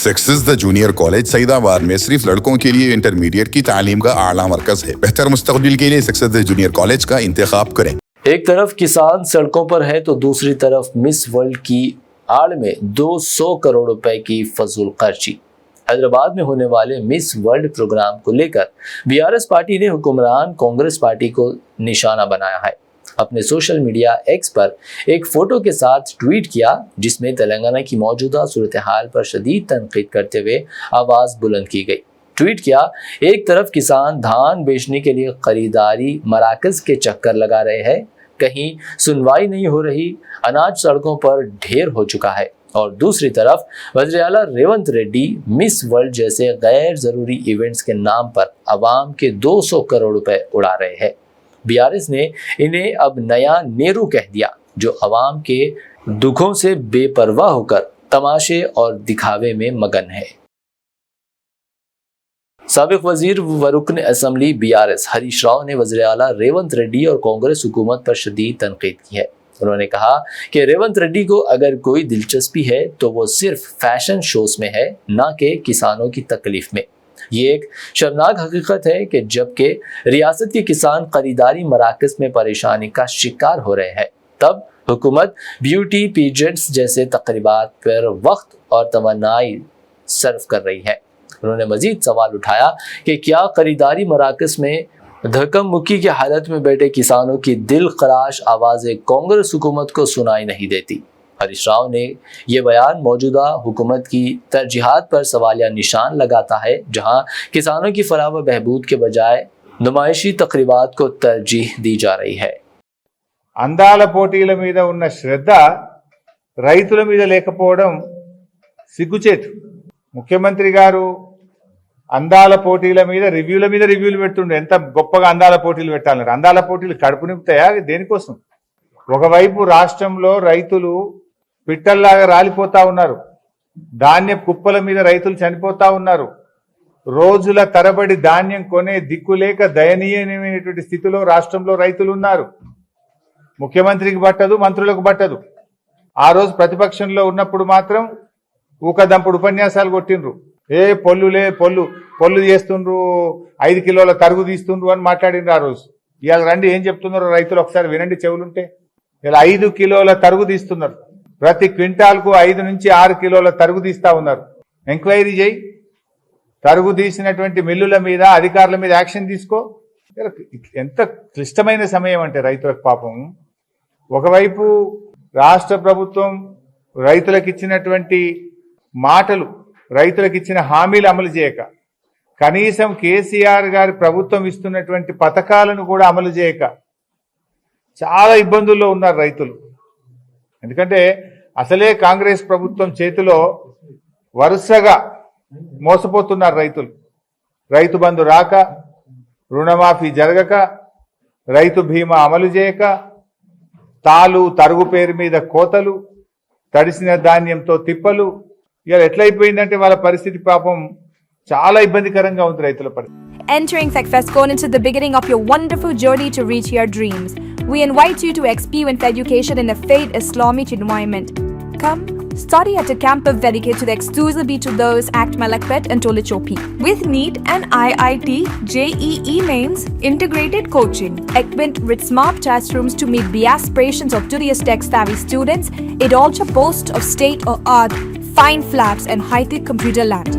Success the junior college Saidabad में सिर्फ लड़कों के लिए इंटरमीडिएट की तालीम का आला मरकज है। बेहतर मुस्तकबिल के लिए सक्सेस द जूनियर कॉलेज का इंतखाब करें। एक तरफ किसान सड़कों पर है तो दूसरी तरफ मिस वर्ल्ड की आड़ में 200 करोड़ रुपए की फजूल खर्ची। हैदराबाद में होने वाले मिस वर्ल्ड प्रोग्राम को लेकर बीआरएस पार्टी ने हुक्मरान कांग्रेस पार्टी को निशाना बनाया है। अपने सोशल मीडिया एक्स पर एक फोटो के साथ ट्वीट किया जिसमें तेलंगाना की मौजूदा सूरत हाल पर शदीद तनकीद करते हुए आवाज़ बुलंद की गई। ट्वीट किया, एक तरफ किसान धान बेचने के लिए खरीदारी मराकज के चक्कर लगा रहे हैं, कहीं सुनवाई नहीं हो रही, अनाज सड़कों पर ढेर हो चुका है, और दूसरी तरफ वज़ीर आला रेवंत रेड्डी मिस वर्ल्ड जैसे गैर ज़रूरी इवेंट्स के नाम पर आवाम के 200 करोड़ रुपए उड़ा रहे हैं। बीआरएस ने इन्हें अब नया नेहरू कह दिया, जो अवाम के दुखों से बेपरवाह होकर तमाशे और दिखावे में मगन है। साबिक वजीर व रुकन असम्बली बीआरएस हरीश राव ने वज़ीर आला रेवंत रेड्डी और कांग्रेस हुकूमत पर शदीद तनकीद की है। उन्होंने कहा कि रेवंत रेड्डी को अगर कोई दिलचस्पी है तो वो सिर्फ फैशन शोज में है, ना कि किसानों की तकलीफ में। ये एक शर्मनाक हकीकत है कि जबकि रियासत के किसान खरीदारी मराकज में परेशानी का शिकार हो रहे हैं, तब हुकूमत ब्यूटी पीजेंट्स जैसे तकरीबात पर वक्त और तमन्नाई सर्व कर रही है। उन्होंने मजीद सवाल उठाया कि क्या खरीदारी मराकज में धक्कम मुक्की की हालत में बैठे किसानों की दिल खराश आवाज़ें कांग्रेस हुकूमत को सुनाई नहीं देती। हरीश राव ने यह बयान मौजूदा हुकूमत की तरजीहात पर सवालिया निशान लगाता है, जहां किसानों की फलाह व बहबूद के बजाय नुमाइशी तकरीबात को तरजीह दी जा रही है। అందాల పోటీల మీద ఉన్న శ్రద్ధ రైతుల మీద లేకపోవడం సిగ్గుచేటు. ముఖ్యమంత్రి గారు అందాల పోటీల మీద రివ్యూలు పెడుతుండే, ఎంత గొప్పగా అందాల పోటీలు పెట్టాలన్నారు. అందాల పోటీలు కడుపు నింపుతాయా? దేనికోసం? ఒకవైపు రాష్ట్రంలో రైతులు పిట్టల్లాగా రాలిపోతా ఉన్నారు, ధాన్యం కుప్పల మీద రైతులు చనిపోతా ఉన్నారు, రోజుల తరబడి ధాన్యం కొనే దిక్కులేక దయనీయమైనటువంటి స్థితిలో రాష్ట్రంలో రైతులు ఉన్నారు. ముఖ్యమంత్రికి పట్టదు, మంత్రులకు పట్టదు. ఆ రోజు ప్రతిపక్షంలో ఉన్నప్పుడు మాత్రం ఊకదంపుడు ఉపన్యాసాలు కొట్టిండ్రు. పొల్లు చేస్తుండ్రు, 5 కిలోల తరుగు తీస్తుండ్రు అని మాట్లాడిండ్రు ఆ రోజు. ఇవాళ రండి ఏం చెప్తున్నారో రైతులు ఒకసారి వినండి చెవులుంటే. ఇలా 5 కిలోల తరుగు తీస్తున్నారు, ప్రతి క్వింటాల్కు 5 నుంచి 6 కిలోల తరుగు తీస్తా ఉన్నారు. ఎంక్వైరీ చేయి, తరుగు తీసినటువంటి మిల్లుల మీద అధికారుల మీద యాక్షన్ తీసుకో. ఎంత క్లిష్టమైన సమయం అంటే రైతులకు పాపం. ఒకవైపు రాష్ట్ర ప్రభుత్వం రైతులకు ఇచ్చినటువంటి మాటలు, రైతులకు ఇచ్చిన హామీలు అమలు చేయక, కనీసం కేసీఆర్ గారి ప్రభుత్వం ఇస్తున్నటువంటి పథకాలను కూడా అమలు చేయక చాలా ఇబ్బందుల్లో ఉన్నారు రైతులు. ఎందుకంటే అసలే కాంగ్రెస్ ప్రభుత్వం చేతిలో వరుసగా మోసపోతున్నారు రైతులు. రైతు బంధు రాక, రుణమాఫీ జరగక, రైతు బీమా అమలు చేయక, తరుగు పేరు మీద కోతలు, తడిసిన ధాన్యంతో తిప్పలు. ఇవాళ ఎట్లయిపోయిందంటే వాళ్ళ పరిస్థితి పాపం చాలా ఇబ్బందికరంగా ఉంది రైతుల పరిస్థితి. Entering Secfescon into the beginning of your wonderful journey to reach your dreams. We invite you to experience education in a faith Islamic environment. Come, study at a campus dedicated exclusively to those at Malakpet and Tolichopi. With NEET and IIT, JEE mains, integrated coaching, equipped with smart classrooms to meet the aspirations of today's tech-savvy students, it also boasts of state-of-art fine flats and high-tech computer labs.